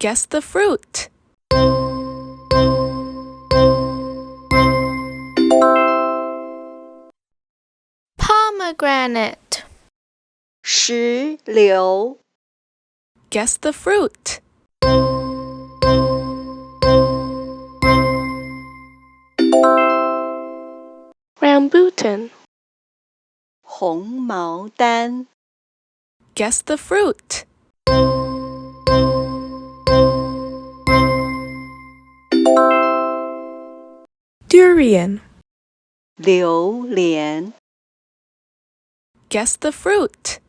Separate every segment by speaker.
Speaker 1: Guess the fruit.
Speaker 2: Pomegranate.
Speaker 3: 石榴
Speaker 1: Guess the fruit.
Speaker 2: Rambutan.
Speaker 3: 红毛丹
Speaker 1: Guess the fruit. Durian.
Speaker 3: 榴莲
Speaker 1: Guess the fruit.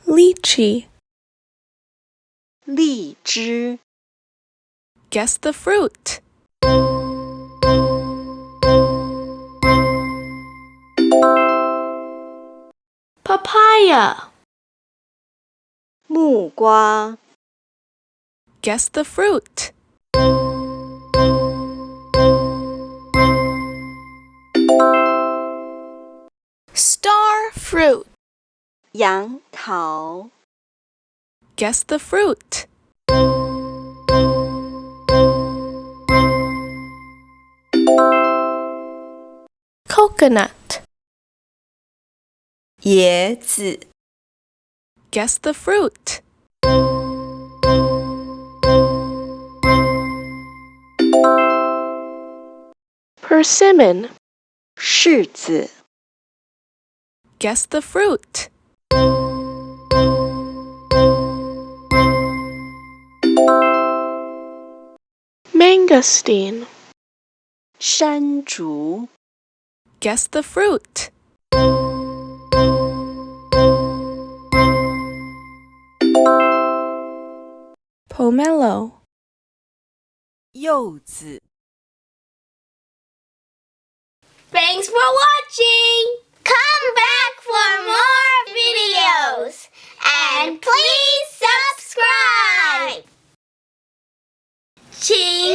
Speaker 1: Lychee.
Speaker 3: 荔枝
Speaker 1: Guess the fruit.
Speaker 2: Papaya.
Speaker 3: 木瓜
Speaker 1: Guess the fruit.
Speaker 2: Star fruit.
Speaker 3: 杨桃
Speaker 1: Guess the fruit.
Speaker 2: Coconut.
Speaker 3: 椰子
Speaker 1: Guess the fruit.
Speaker 2: Persimmon.
Speaker 3: 柿子
Speaker 1: Guess the fruit.
Speaker 2: Mangosteen.
Speaker 3: 山竹
Speaker 1: Guess the fruit. Pomelo.
Speaker 3: 柚子
Speaker 4: Thanks for watching! Come back for more videos! And please subscribe! 请